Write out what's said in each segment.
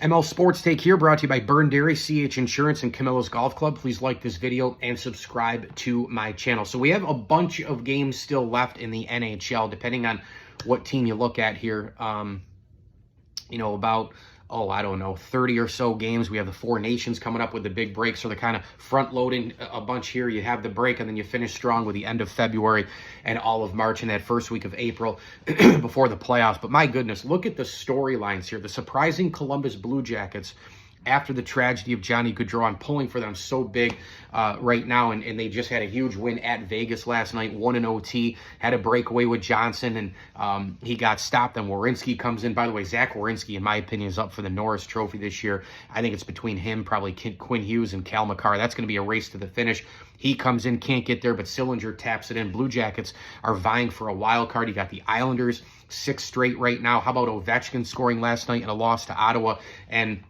ML Sports Take here, brought to you by Burn Dairy, CH Insurance, and Camilla's Golf Club. Please like this video and subscribe to my channel. So we have a bunch of games still left in the NHL, depending on what team you look at here. About, I don't know, 30 or so games. We have the Four Nations coming up with the big break, so they're kind of front-loading a bunch here. You have the break, and then you finish strong with the end of February and all of March and that first week of April before the playoffs. But my goodness, look at the storylines here. The surprising Columbus Blue Jackets, after the tragedy of Johnny Gaudreau. I'm pulling for them so big right now, and they just had a huge win at Vegas last night, won an OT, had a breakaway with Johnson, and he got stopped. Then Werenski comes in. By the way, Zach Werenski, in my opinion, is up for the Norris Trophy this year. I think it's between him, probably Quinn Hughes, and Cal McCarr. That's going to be a race to the finish. He comes in, can't get there, but Sillinger taps it in. Blue Jackets are vying for a wild card. You got the Islanders, 6 straight right now. How about Ovechkin scoring last night in a loss to Ottawa? And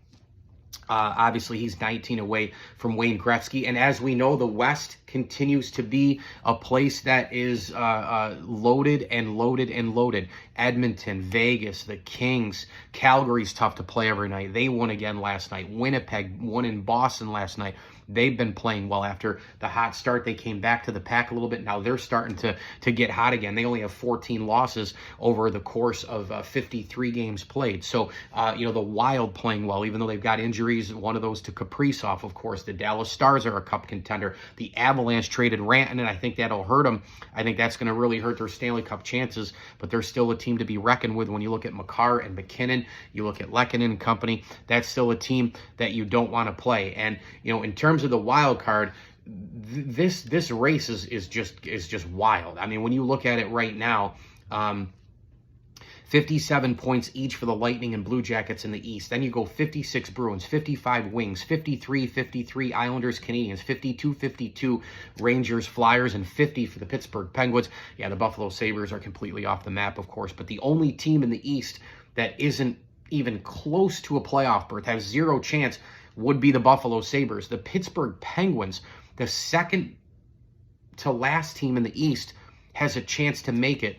obviously, he's 19 away from Wayne Gretzky. And as we know, the West continues to be a place that is loaded and loaded and loaded. Edmonton, Vegas, the Kings, Calgary's tough to play every night. They won again last night. Winnipeg won in Boston last night. They've been playing well after the hot start. They came back to the pack a little bit. Now they're starting to get hot again. They only have 14 losses over the course of 53 games played. So, the Wild playing well, even though they've got injuries. One of those to Kaprizov, of course. The Dallas Stars are a cup contender. The Avalanche traded Rantanen, and I think that'll hurt them. I think that's going to really hurt their Stanley Cup chances, but they're still a team to be reckoned with. When you look at McCarr and McKinnon, you look at Lehkonen and company, that's still a team that you don't want to play. And, in terms of the wild card, this race is just wild. I mean, when you look at it right now, 57 points each for the Lightning and Blue Jackets in the East. Then you go 56 Bruins, 55 Wings, 53 Islanders, Canadians, 52 Rangers, Flyers, and 50 for the Pittsburgh Penguins. Yeah, the Buffalo Sabres are completely off the map, of course, but the only team in the East that isn't even close to a playoff berth, has zero chance, would be the Buffalo Sabres. The Pittsburgh Penguins, the second to last team in the East, has a chance to make it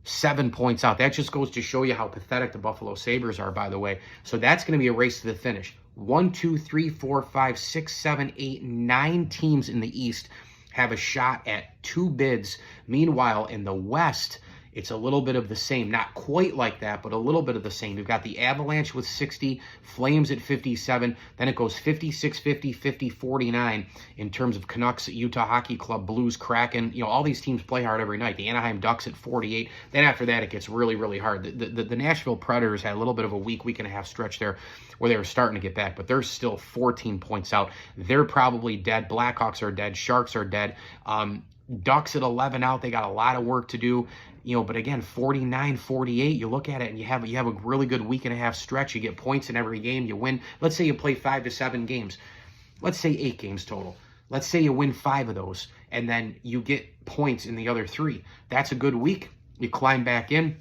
7 points out. That just goes to show you how pathetic the Buffalo Sabres are, by the way. So that's going to be a race to the finish. 1, 2, 3, 4, 5, 6, 7, 8, 9 teams in the East have a shot at 2 bids. Meanwhile, in the West, it's a little bit of the same. Not quite like that, but a little bit of the same. You've got the Avalanche with 60, Flames at 57. Then it goes 56, 50, 50, 49 in terms of Canucks, Utah Hockey Club, Blues, Kraken. All these teams play hard every night. The Anaheim Ducks at 48. Then after that, it gets really, really hard. The Nashville Predators had a little bit of a week and a half stretch there where they were starting to get back, but they're still 14 points out. They're probably dead. Blackhawks are dead. Sharks are dead. Ducks at 11 out. They got a lot of work to do. But again, 49, 48, you look at it and you have a really good week and a half stretch. You get points in every game. You win. Let's say you play 5 to 7 games. Let's say 8 games total. Let's say you win 5 of those, and then you get points in the other 3. That's a good week. You climb back in.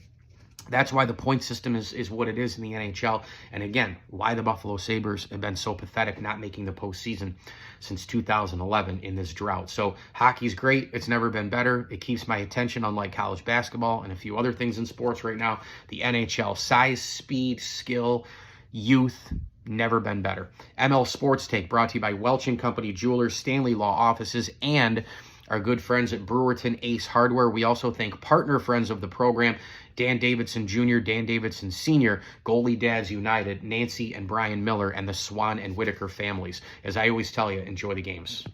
That's why the point system is what it is in the NHL. And again, why the Buffalo Sabres have been so pathetic not making the postseason since 2011 in this drought. So hockey's great. It's never been better. It keeps my attention, unlike college basketball and a few other things in sports right now. The NHL, size, speed, skill, youth, never been better. ML Sports Take, brought to you by Welch & Company Jewelers, Stanley Law Offices, and our good friends at Brewerton Ace Hardware. We also thank partner friends of the program, Dan Davidson Jr., Dan Davidson Sr., Goalie Dads United, Nancy and Brian Miller, and the Swan and Whitaker families. As I always tell you, enjoy the games.